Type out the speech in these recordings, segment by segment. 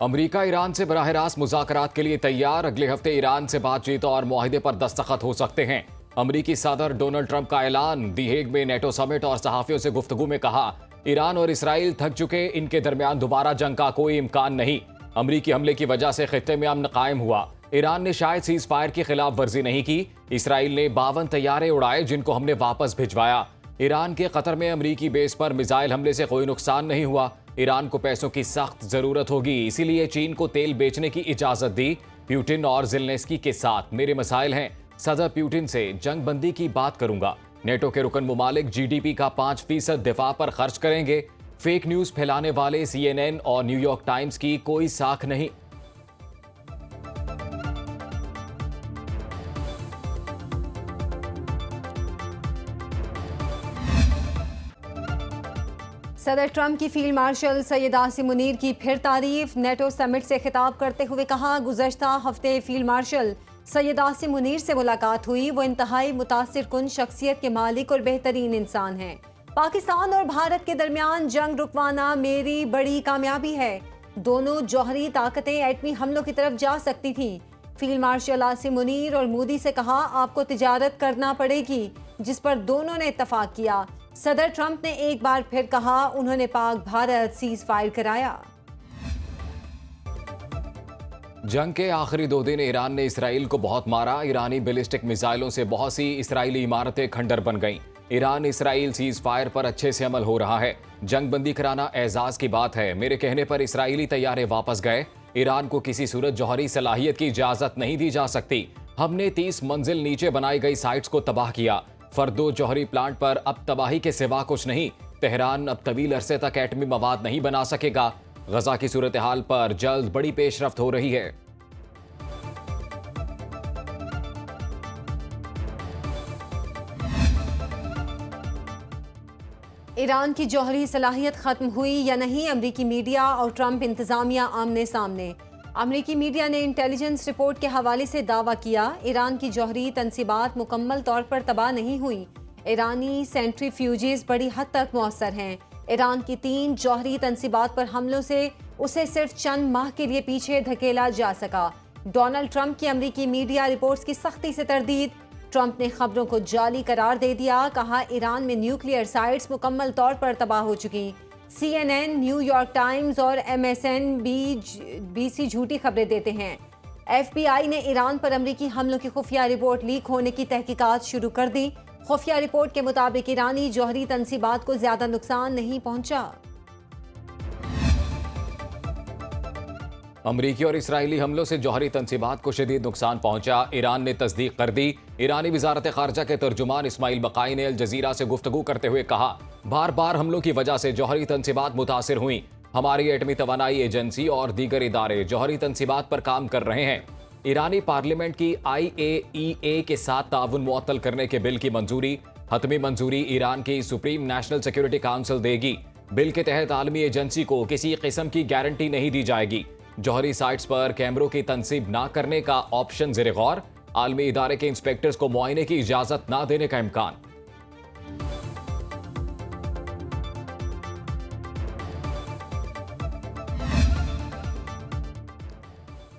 America Iran से बराह रास्त मुज़ाकरात के लिए तैयार। अगले हफ्ते ईरान से बातचीत और मुआहिदे पर दस्तखत हो सकते हैं। अमेरिकी सदर डोनाल्ड ट्रंप का ऐलान। दी हेग में नेटो समिट और सहाफियों से गुफ्तगू में कहा, ईरान और इसराइल थक चुके, इनके दरमियान दोबारा जंग का कोई इम्कान नहीं। अमेरिकी हमले की वजह से खित्ते में अमन कायम हुआ। ईरान ने शायद सीज फायर की खिलाफ वर्जी नहीं की। इसराइल ने 52 तैयारे उड़ाए, जिनको हमने वापस भिजवाया। ईरान के कतर में अमेरिकी बेस पर मिसाइल हमले से कोई नुकसान नहीं हुआ। ईरान को पैसों की सख्त जरूरत होगी, इसीलिए चीन को तेल बेचने की इजाजत दी। प्यूटिन और ज़ेलेंस्की के साथ मेरे मसाइल हैं। सदर प्यूटिन से जंग बंदी की बात करूंगा। नेटो के रुकन मुमालिक जीडीपी का 5% दिफा पर खर्च करेंगे। फेक न्यूज फैलाने वाले CNN और न्यूयॉर्क टाइम्स की कोई साख नहीं। सदर ट्रंप की फील्ड मार्शल सैयद आसिम मुनीर की फिर तारीफ। नेटो समिट से खिताब करते हुए कहा, गुज़श्ता हफ्ते फील्ड मार्शल सैयद आसिम मुनीर से मुलाकात हुई। वो इंतहाई मुतासिर कुन शख्सियत के मालिक और बेहतरीन इंसान हैं। पाकिस्तान और भारत के दरमियान जंग रुकवाना मेरी बड़ी कामयाबी है। दोनों जौहरी ताकतें एटमी हमलों की तरफ जा सकती थीं। फील्ड मार्शल आसिम मुनीर और मोदी से कहा, आपको तिजारत करना पड़ेगी, जिस पर दोनों ने इत्तफाक किया। सदर ट्रंप ने एक बार फिर कहा, उन्होंने पाक भारत सीज फायर कराया। जंग के आखिरी 2 दिन ईरान ने इसराइल को बहुत मारा। ईरानी बैलिस्टिक मिसाइलों से बहुत सी इसराइली इमारतें खंडर बन गईं। ईरान इसराइल सीज फायर पर अच्छे से अमल हो रहा है। जंग बंदी कराना एजाज की बात है। मेरे कहने पर इसराइली तैयारे वापस गए। ईरान को किसी सूरत जौहरी सलाहियत की इजाजत नहीं दी जा सकती। हमने 30 मंजिल नीचे बनाई गई साइट्स को तबाह किया। फर्दो जौहरी प्लांट पर अब तबाही के सिवा कुछ नहीं। तेहरान अब तवील अरसे तक एटमी मवाद नहीं बना सकेगा। गजा की सूरत हाल पर जल्द बड़ी पेशरफ्त हो रही है। ईरान की जौहरी सलाहियत खत्म हुई या नहीं, अमरीकी मीडिया और ट्रंप इंतजामिया आमने सामने। अमरीकी मीडिया ने इंटेलिजेंस रिपोर्ट के हवाले से दावा किया, ईरान की जौहरी तनसीबात मुकम्मल तौर पर तबाह नहीं हुई। ईरानी सेंट्रीफ्यूजेस बड़ी हद तक मौसर हैं। ईरान की 3 जौहरी तनसीबात पर हमलों से उसे सिर्फ चंद माह के लिए पीछे धकेला जा सका। डोनाल्ड ट्रंप की अमरीकी मीडिया रिपोर्ट्स की सख्ती से तरदीद। ट्रंप ने खबरों को जाली करार दे दिया। कहा, ईरान में न्यूक्लियर साइट्स मुकम्मल तौर पर तबाह हो चुकी। CNN, न्यूयॉर्क टाइम्स और MSNBC झूठी खबरें देते हैं। FBI ने ईरान पर अमरीकी हमलों की खुफिया रिपोर्ट लीक होने की तहकीकात शुरू कर दी। खुफिया रिपोर्ट के मुताबिक ईरानी जौहरी तनसीबात को ज्यादा नुकसान नहीं पहुंचा। अमरीकी और इसराइली हमलों से जौहरी तनसीबात को शदीद नुकसान पहुंचा। ईरान ने तस्दीक कर दी। ईरानी वजारत खारजा के तर्जुमान इस्माइल बकाई ने अल जजीरा से गुफ्तगू करते हुए कहा, बार बार हमलों की वजह से जौहरी तनसीबात मुतासिर हुई। हमारी एटमी तवानाई एजेंसी और दीगर इदारे जौहरी तनसीबात पर काम कर रहे हैं। ईरानी पार्लियामेंट की IAEA के साथ ताउन मुअत्तल करने के बिल की मंजूरी। हतमी मंजूरी ईरान की सुप्रीम नेशनल सिक्योरिटी काउंसिल देगी। बिल के तहत आलमी एजेंसी को किसी किस्म की गारंटी नहीं दी जाएगी। जौहरी साइट्स पर कैमरों की तनसीब ना करने का ऑप्शन ज़ेरे गौर। आलमी इदारे के इंस्पेक्टर्स को मुआयने की इजाजत ना देने का इम्कान।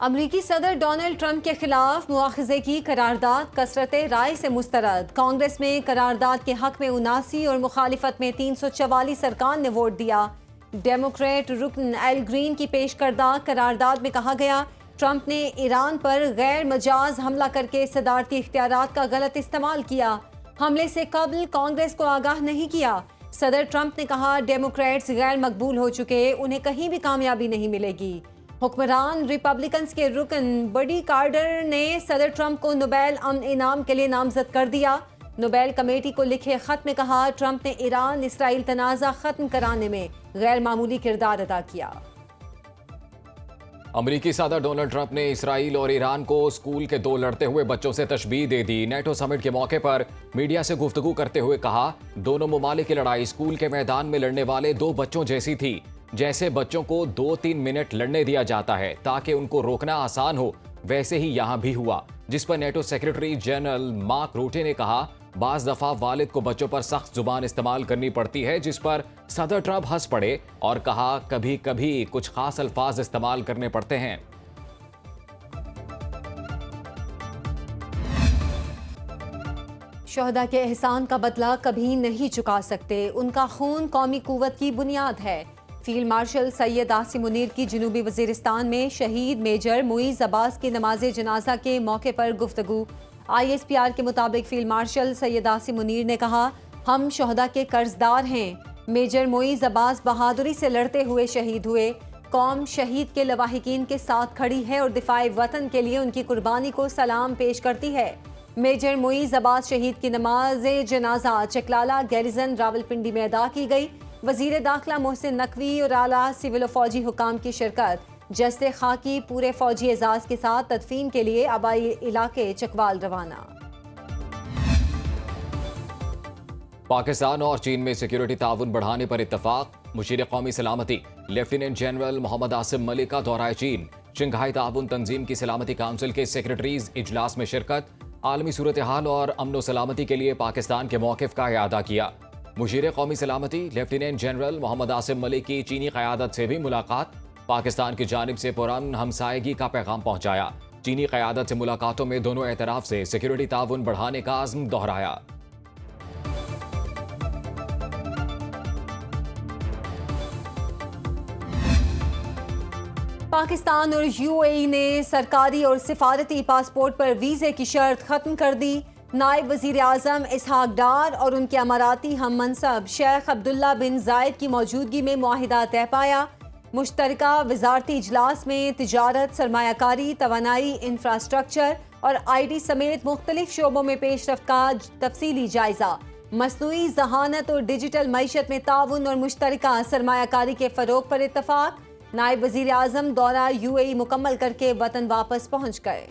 अमरीकी सदर डोनाल्ड ट्रंप के खिलाफ मुआखजे की करारदाद कसरत राय से मुस्तरद। कांग्रेस में करारदाद के हक में 79 और मुखालिफत में 344 अरकान ने वोट दिया। डेमोक्रेट रुकन एल ग्रीन की पेश करदा करारदाद में कहा गया, ट्रंप ने ईरान पर गैर मजाज हमला करके सदारती इख्तियारात का गलत इस्तेमाल किया। हमले से कबल कांग्रेस को आगाह नहीं किया। सदर ट्रंप ने कहा, डेमोक्रेट्स गैर मकबूल हो चुके, उन्हें कहीं भी कामयाबी नहीं मिलेगी। हुक्मरान रिपब्लिकन्स के रुकन बडी कार्टर ने सदर ट्रंप को नोबेल अमन इनाम के लिए नामजद कर दिया। नोबेल कमेटी को लिखे खत में कहा, ट्रंप ने ईरान इसराइल तनाज़ा खत्म कराने में गैर मामूली किरदार अदा किया। अमरीकी सदर डोनाल्ड ट्रंप ने इसराइल और ईरान को स्कूल के 2 लड़ते हुए बच्चों से तशबीह दे दी। नेटो समिट के मौके पर मीडिया से गुफ्तगू करते हुए कहा, दोनों ममालिक की लड़ाई स्कूल के मैदान में लड़ने वाले 2 बच्चों जैसी थी। जैसे बच्चों को 2-3 मिनट लड़ने दिया जाता है ताकि उनको रोकना आसान हो, वैसे ही यहां भी हुआ। जिस पर नेटो सेक्रेटरी जनरल मार्क रूटे ने कहा, बाज दफा वालिद को बच्चों पर सख्त जुबान इस्तेमाल करनी पड़ती है, जिस पर सदर ट्रंप हंस पड़े और कहा कभी कभी कुछ खास अल्फाज इस्तेमाल करने पड़ते हैं। शोहदा के एहसान का बदला कभी नहीं चुका सकते, उनका खून कौमी कुव्वत की बुनियाद है। फील्ड मार्शल सैयद आसिम मुनीर की जनूबी वजीरिस्तान में शहीद मेजर मुईज अब्बास की नमाज जनाजा के मौके पर गुफ्तगू। ISPR के मुताबिक फील्ड मार्शल सैयद आसिम मुनीर ने कहा, हम शोहदा के कर्जदार हैं। मेजर मुईज अब्बास बहादुरी से लड़ते हुए शहीद हुए। कौम शहीद के लवाहिकीन के साथ खड़ी है और दिफाए वतन के लिए उनकी कुर्बानी को सलाम पेश करती है। मेजर मुईज अब्बास शहीद की नमाज जनाजा चकलाला गैरिजन रावलपिंडी में अदा की गई। वजीर दाखिला मोहसिन नकवी और आला सिविल और फौजी हुकाम की शिरकत। जस्ते खाकी पूरे फौजी एजाज के साथ तदफीन के लिए आबाई इलाके चकवाल रवाना। पाकिस्तान और चीन में सिक्योरिटी ताउन बढ़ाने पर इत्तफाक। मुशीर कौमी सलामती लेफ्टिनेंट जनरल मोहम्मद आसिम मलिक का दौरा चीन। शंघाई ताउन तंजीम की सलामती काउंसिल के सेक्रेटरीज इजलास में शिरकत। आलमी सूरत हाल और अमन सलामती के लिए पाकिस्तान के मौक़िफ़ का इआदा किया। मुशीर कौमी सलामती लेफ्टिनेंट जनरल मोहम्मद आसिम मलिक की चीनी क़यादत से भी मुलाकात। पाकिस्तान की जानिब से पुरअमन हमसायगी का पैगाम पहुंचाया। चीनी क़यादत से मुलाकातों में दोनों एतराफ़ से सिक्योरिटी ताउन बढ़ाने का आज़्म दोहराया। पाकिस्तान और UAE ने सरकारी और सिफारती पासपोर्ट पर वीज़े की शर्त ख़त्म कर दी। नायब वज़ीर आज़म इसहाक डार और उनके अमाराती हम मनसब शेख अब्दुल्ला बिन जायद की मौजूदगी में मुआहिदा तय पाया। मुश्तरका वज़ारती इजलास में तिजारत, सरमायाकारी, तवानाई, इंफ्रास्ट्रक्चर और ID समेत मुख्तलिफ शोबों में पेशरफ्त का तफसीली जायजा। मसनूई ज़हानत और डिजिटल मईशत में ताउन और मुश्तरका सरमायाकारी के फ़रोग पर इत्तफाक। नायब वज़ीर आज़म दौरा UAE मुकम्मल करके वतन वापस पहुँच गए।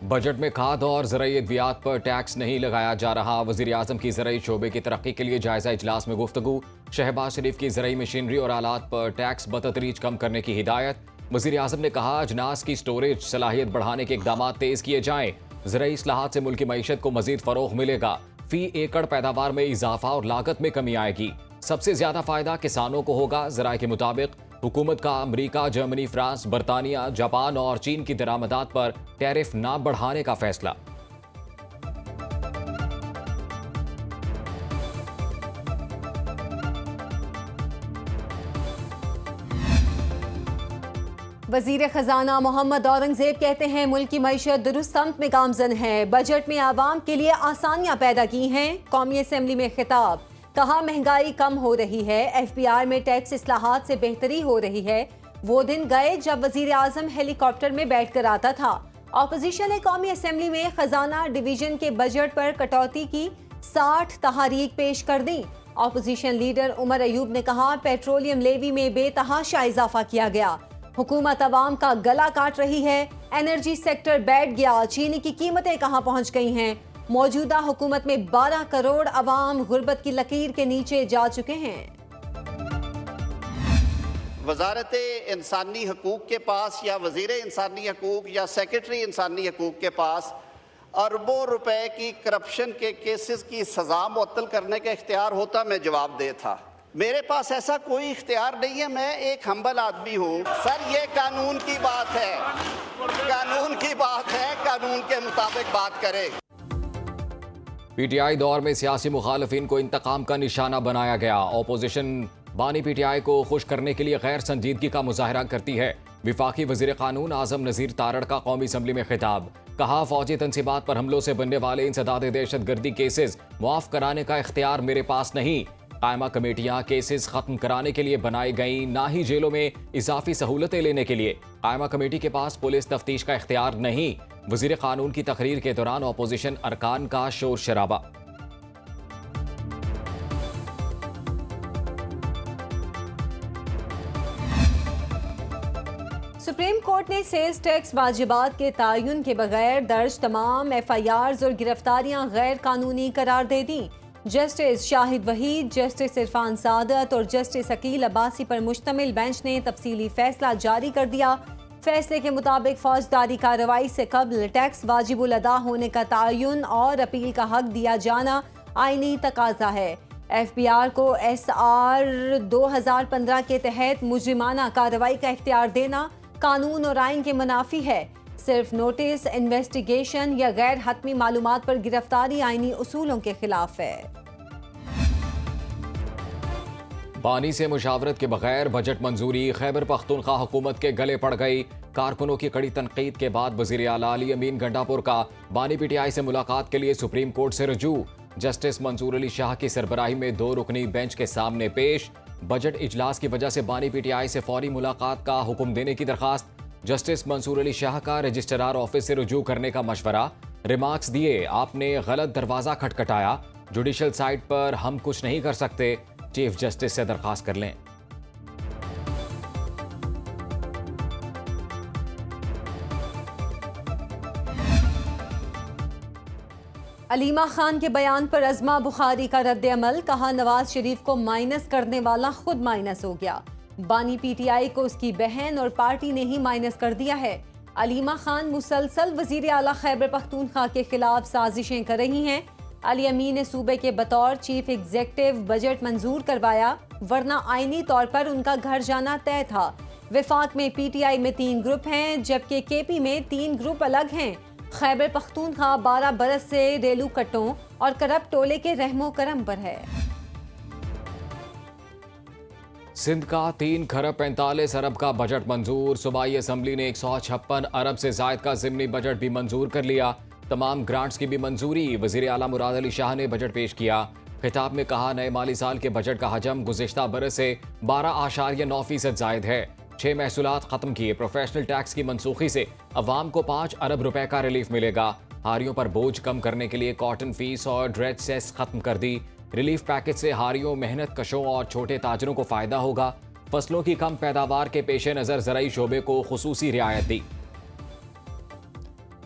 बजट में खाद और ज़राई अद्वियात पर टैक्स नहीं लगाया जा रहा। वज़ीर आज़म की ज़राई शोबे की तरक्की के लिए जायज़ा इजलास में गुफ्तगू। शहबाज शरीफ की ज़राई मशीनरी और आलात पर टैक्स बतदरीज कम करने की हिदायत। वज़ीर आज़म ने कहा, अजनास की स्टोरेज सलाहियत बढ़ाने के इक़दाम तेज़ किए जाएँ। ज़राई इस्लाहात से मुल्की मईशत को मज़ीद फ़रोग़ मिलेगा। फ़ी एकड़ पैदावार में इजाफा और लागत में कमी आएगी। सबसे ज्यादा फायदा किसानों को होगा। ज़राए के मुताबिक हुकूमत का अमरीका, जर्मनी, फ्रांस, बरतानिया, जापान और चीन की दरामदात पर टैरिफ ना बढ़ाने का फैसला। वजीर खजाना मोहम्मद औरंगजेब कहते हैं, मुल्क की मईशत दुरुस्त सम्त में गामजन है। बजट में आवाम के लिए आसानियां पैदा की हैं। कौमी असम्बली में खिताब, कहा महंगाई कम हो रही है। FBR में टैक्स इस्लाहात से बेहतरी हो रही है। वो दिन गए जब वजीर आजम हेलीकॉप्टर में बैठकर आता था। ऑपोजिशन ने कौमी असम्बली में खजाना डिवीजन के बजट पर कटौती की 60 तहारीक पेश कर दी। ऑपोजिशन लीडर उमर अयूब ने कहा, पेट्रोलियम लेवी में बेतहाशा इजाफा किया गया। हुकूमत अवाम का गला काट रही है। एनर्जी सेक्टर बैठ गया। चीनी की कीमतें कहां पहुंच गई हैं। मौजूदा हुकूमत में 12 करोड़ अवाम गुर्बत की लकीर के नीचे जा चुके हैं। वजारत इंसानी हकूक़ के पास या वज़ीर इंसानी हकूक़ या सेक्रेटरी इंसानी हकूक़ के पास अरबों रुपए की करप्शन के केसेस की सज़ा मुअत्तल करने का इख्तियार होता, मैं जवाबदेह था। मेरे पास ऐसा कोई इख्तियार नहीं है। मैं एक हम्बल आदमी हूँ। सर, ये कानून की बात है, कानून की बात है, कानून के मुताबिक बात करें। PTI दौर में सियासी मुखालफिन को इंतकाम का निशाना बनाया गया। ओपोजिशन बानी PTI को खुश करने के लिए गैर संजीदगी का मुजाहरा करती है। विफाकी वजीर कानून आजम नज़ीर तारड़ का कौमी असम्बली में खिताब, कहा फौजी तनसीबात पर हमलों से बनने वाले इंसदाद दहशत गर्दी केसेस मुआफ कराने का इख्तियार मेरे पास नहीं। कायमा कमेटियां केसेस खत्म कराने के लिए बनाई गई, ना ही जेलों में इजाफी सहूलतें लेने के लिए। कायमा कमेटी के पास पुलिस तफ्तीश का इख्तियार नहीं। वजीर कानून की तकरीर के दौरान अपोजिशन अरकान का शोर शराबा। सुप्रीम कोर्ट ने सेल्स टैक्स वाजिबात के तयन के बगैर दर्ज तमाम FIRs और गिरफ्तारियां गैर कानूनी करार दे दी। जस्टिस शाहिद वहीद, जस्टिस इरफान सादत और जस्टिस अकील अब्बासी पर मुश्तमिल बेंच ने तफसीली फैसला जारी कर दिया। फैसले के मुताबिक फौजदारी कार्रवाई से कबल टैक्स वाजिबुल अदा होने का तयन और अपील का हक दिया जाना आईनी तकाजा है। FBR को SR 2015 के तहत मुजरिमाना कार्रवाई का इख्तियार देना कानून और आइन के मुनाफी है। सिर्फ नोटिस, इन्वेस्टिगेशन या गैर हतमी मालूमात पर गिरफ्तारी आईनी उसूलों के खिलाफ है। बानी से मुशावरत के बगैर बजट मंजूरी खैबर पख्तूनख्वा हुकूमत के गले पड़ गई। कारकुनों की कड़ी तनकीद के बाद वजीर आला अली अमीन गंडापुर का बानी PTI से मुलाकात के लिए सुप्रीम कोर्ट से रजू। जस्टिस मंसूर अली शाह की सरबराही में 2 रुकनी बेंच के सामने पेश। बजट इजलास की वजह से बानी PTI से फौरी मुलाकात का हुक्म देने की दरखास्त। जस्टिस मंसूर अली शाह का रजिस्ट्रार ऑफिस से रुजू करने का मशवरा। रिमार्क्स दिए, आपने गलत दरवाजा खटखटाया, जुडिशल साइट पर हम कुछ नहीं कर सकते, चीफ जस्टिस से दरखास्त कर लें। अलीमा खान के बयान पर अज़मा बुखारी का रद्द-ए-अमल, कहा नवाज शरीफ को माइनस करने वाला खुद माइनस हो गया। बानी PTI को उसकी बहन और पार्टी ने ही माइनस कर दिया है। अलीमा खान मुसलसल वजीर आला खैबर पख्तूनख्वा के खिलाफ साजिशें कर रही हैं। अली अमीन ने सूबे के बतौर चीफ एग्जेक्टिव बजट मंजूर करवाया, वरना आईनी तौर पर उनका घर जाना तय था। विफाक में PTI में 3 ग्रुप हैं, जबकि KP में 3 ग्रुप अलग हैं। खैबर पख्तूनख्वा 12 बरस से रेलू कट्टों और करप्ट टोले के रहमो करम पर है। सिंध का 3 खरब 45 अरब का बजट मंजूर। सूबाई असम्बली ने 156 अरब से जायद का ज़िमनी बजट भी मंजूर कर लिया। तमाम ग्रांट्स की भी मंजूरी। वज़ीर आला मुराद अली शाह ने बजट पेश किया। खिताब में कहा, नए माली साल के बजट का हजम गुज़िश्ता बरस से 12.9% जायद है। 6 महसूलात खत्म किए। प्रोफेशनल टैक्स की मनसूखी से अवाम को 5 अरब रुपए का रिलीफ मिलेगा। हारियों पर बोझ कम करने के लिए कॉटन फीस और ड्रेज सेस खत्म कर दी। रिलीफ पैकेज से हारियों, मेहनत कशों और छोटे ताजरों को फायदा होगा। फसलों की कम पैदावार के पेश नज़र ज़राई शोबे को खुसूसी रियायत दी।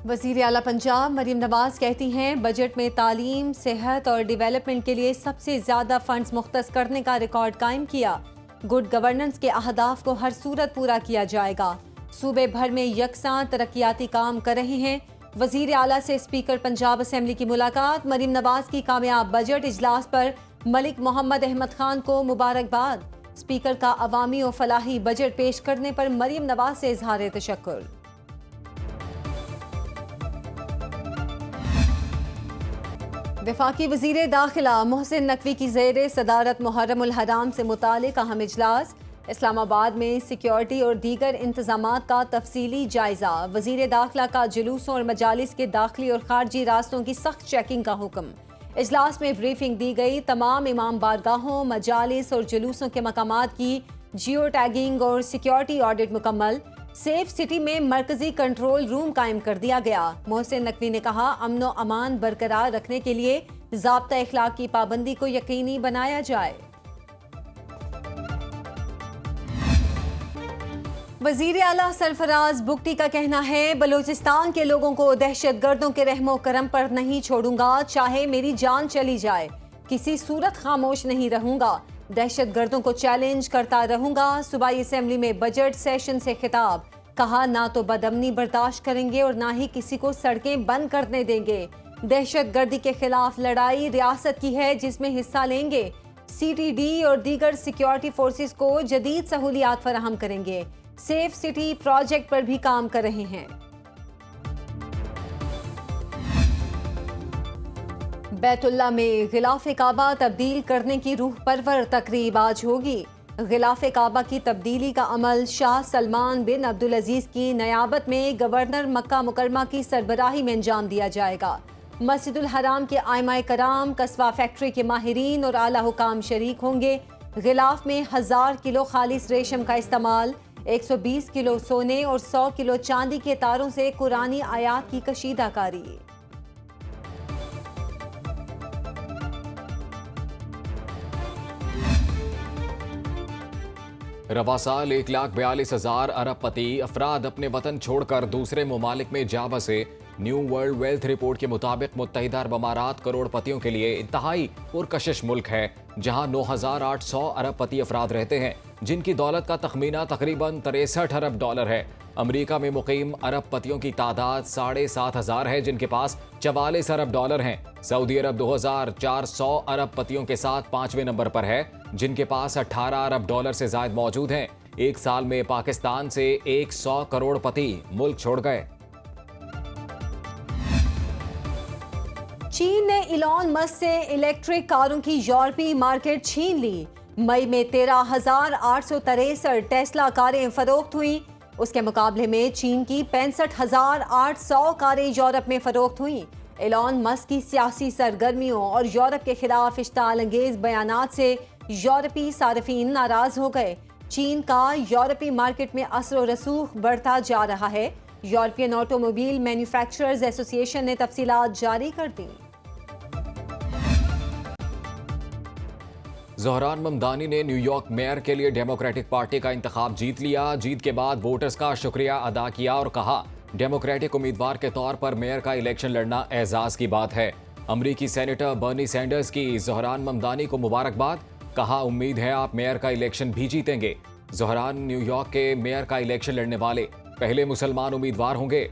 वज़ीर आला पंजाब मरीम नवाज कहती हैं, बजट में तालीम, सेहत और डेवलपमेंट के लिए सबसे ज़्यादा फंड्स मुख्तस करने का रिकॉर्ड कायम किया। गुड गवर्नेंस के अहदाफ को हर सूरत पूरा किया जाएगा। सूबे भर में यकसां तरक्याती काम कर रहे हैं। वज़ीर आला से स्पीकर पंजाब असेंबली की मुलाकात। मरीम नवाज की कामयाब बजट इजलास पर मलिक मोहम्मद अहमद खान को मुबारकबाद। स्पीकर का अवामी और फलाही बजट पेश करने पर मरीम नवाज से इजहार तशक्कुर। वफाकी वज़ीर दाखिला मोहसिन नकवी की ज़ेर सदारत मुहर्रमुल हराम से मुतालिक अहम इजलास। इस्लामाबाद में सिक्योरिटी और दीगर इंतजामात का तफसीली जायजा। वज़ीर दाखिला का जुलूसों और मजालिस के दाखिली और खारजी रास्तों की सख्त चेकिंग का हुक्म। इजलास में ब्रीफिंग दी गई। तमाम इमाम बारगाहों, मजालिस और जुलूसों के मकामात की जियो टैगिंग और सिक्योरिटी ऑडिट मुकम्मल। सेफ सिटी में मरकजी कंट्रोल रूम कायम कर दिया गया। मोहसिन नकवी ने कहा, अमन व अमान बरकरार रखने के लिए ज़ाब्ता इखलाक की पाबंदी को यकीनी बनाया जाए। वज़ीर आला सरफराज बुगटी का कहना है, बलूचिस्तान के लोगों को दहशतगर्दों के रहमो करम पर नहीं छोड़ूंगा, चाहे मेरी जान चली जाए, किसी सूरत खामोश नहीं रहूंगा, दहशतगर्दों को चैलेंज करता रहूंगा। सूबाई असेंबली में बजट सेशन से खिताब, कहा, ना तो बदअमनी बर्दाश्त करेंगे और ना ही किसी को सड़कें बंद करने देंगे। दहशतगर्दी के खिलाफ लड़ाई रियासत की है, जिसमें हिस्सा लेंगे। CTD और दीगर सिक्योरिटी फोर्सेस को जदीद सहूलियात फराहम करेंगे। सेफ सिटी प्रोजेक्ट पर भी काम कर रहे हैं। बैतुल्ला में गिलाफ काबा तब्दील करने की रूह परवर तकरीब आज होगी। गिलाफ काबा की तब्दीली का अमल शाह सलमान बिन अब्दुल अजीज की नयाबत में गवर्नर मक्का मुकरमा की सरबराही में अंजाम दिया जाएगा। मस्जिदुल हराम के आइमाए कराम, कस्बा फैक्ट्री के माहिरीन और आला हुकाम शरीक होंगे। गिलाफ में 1000 किलो खालिस रेशम का इस्तेमाल, 120 किलो सोने और 100 किलो चांदी के तारों से कुरानी आयात की कशीदाकारी। रवा साल 1,42,000 अरबपति अफराद अपने वतन छोड़कर दूसरे ममालिक में जा बसे। न्यू वर्ल्ड वेल्थ रिपोर्ट के मुताबिक मुत्तहिदा अरब अमारात करोड़पतियों के लिए इंतहाई पुरकशिश मुल्क है, जहां 9,800 अरबपति अफराद रहते हैं, जिनकी दौलत का तखमीना तकरीबन 63 अरब डॉलर है। अमेरिका में मुकीम अरबपतियों की तादाद 7,500 है, जिनके पास 44 अरब डॉलर हैं। सऊदी अरब 2,400 अरबपतियों के साथ 5वें नंबर पर है, जिनके पास 18 अरब डॉलर से ज्यादा मौजूद हैं। एक साल में पाकिस्तान से 100 करोड़पति मुल्क छोड़ गए। चीन ने इलॉन मस्क से इलेक्ट्रिक कारों की यूरोपीय मार्केट छीन ली। मई में 13,863 टेस्ला कारें फरोख्त हुई। उसके मुकाबले में चीन की 65,800 कारें यूरोप में फरोख्त हुई। इलॉन मस्क की सियासी सरगर्मियों और यूरोप के खिलाफ इश्ताल अंगेज बयानात से यूरोपीय सार्फिन नाराज हो गए। चीन का यूरोपीय मार्केट में असर व रसूख बढ़ता जा रहा है। यूरोपियन ऑटोमोबाइल मैन्युफैक्चरर्स एसोसिएशन ने तफसीलात जारी कर दी। ज़ोहरान ममदानी ने न्यूयॉर्क मेयर के लिए डेमोक्रेटिक पार्टी का इंतखाब जीत लिया। जीत के बाद वोटर्स का शुक्रिया अदा किया और कहा, डेमोक्रेटिक उम्मीदवार के तौर पर मेयर का इलेक्शन लड़ना एजाज की बात है। अमरीकी सेनेटर बर्नी सैंडर्स की ज़ोहरान ममदानी को मुबारकबाद। कहा, उम्मीद है आप मेयर का इलेक्शन भी जीतेंगे। ज़ोहरान न्यूयॉर्क के मेयर का इलेक्शन लड़ने वाले पहले मुसलमान उम्मीदवार होंगे।